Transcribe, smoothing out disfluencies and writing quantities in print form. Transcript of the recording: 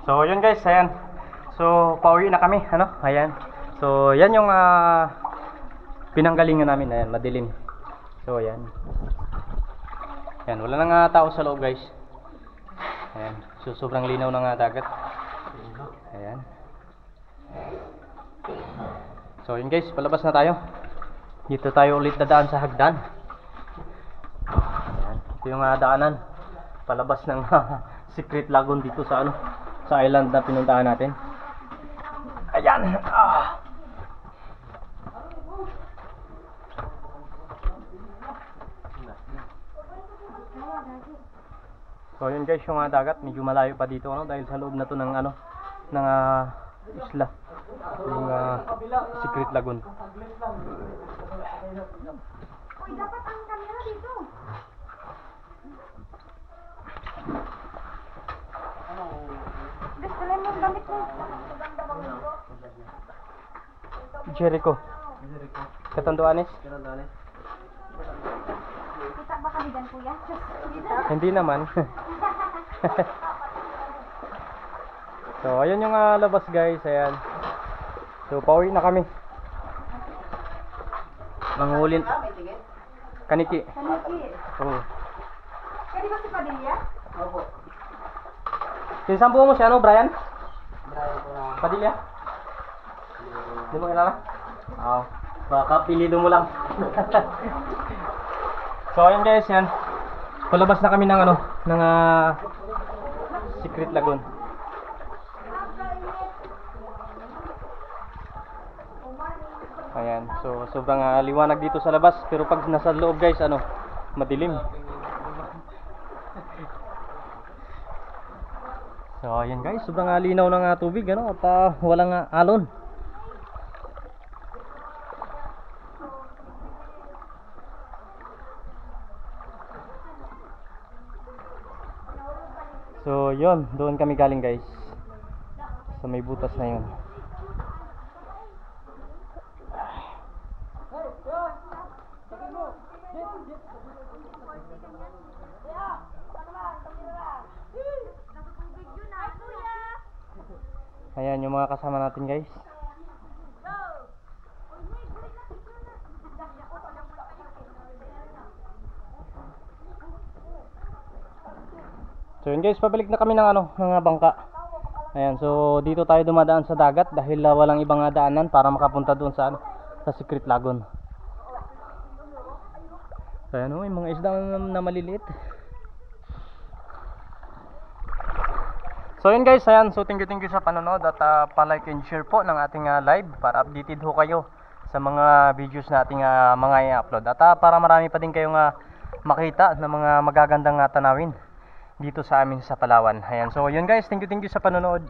So yun guys, ayan. So pauwi na kami, ano? Ayan. So yan yung pinanggalingan namin, ayan, madilim. So ayan. Ayan, wala nang tao sa loob guys. Ayan, so sobrang linaw ng dagat. Ayan. So yun guys, palabas na tayo. Dito tayo ulit dadaan sa hagdan. Ayan, ito yung daanan palabas ng Secret Lagoon dito sa sa island na pinuntahan natin. Ayan. So yun guys, yung dagat medyo malayo pa dito dahil sa loob na to ng ng isla, yung Secret Lagoon. Uy, dapat ang camera dito. Gusto lang yung gamit mo. Jericho. Katanduanes? Kita ba kami dyan, kuya? Hindi naman. So ayun yung labas guys, ayan. So pauwi na kami. Manghulin. Kaniki. Kaniki. Oo. Kaya ba si Padilla? Opo. Sinsampu mo siya, Brian? Brian po na. Padilla? Hindi mo kilala? Oo. Baka pilido mo lang. So ayun guys, yan. Palabas na kami ng ng Secret Lagoon. Ayan, so sobrang liwanag dito sa labas, pero pag nasa loob guys, madilim. So ayan guys, sobrang linaw ng tubig, at walang alon. So yun, doon kami galing guys, sa may butas na yun. Ayan yung mga kasama natin guys. So yun guys, pabalik na kami ng ng bangka. Ayan, so dito tayo dumadaan sa dagat dahil walang ibang daanan para makapunta doon sa sa Secret Lagoon. So ayan, may mga isda na maliliit. So yun guys, ayan, so thank you sa panonood at pa-like and share po ng ating live para updated ho kayo sa mga videos na ating mga i-upload at para marami pa din kayong makita ng mga magagandang tanawin dito sa amin sa Palawan. Ayan, so yun guys, thank you sa panonood.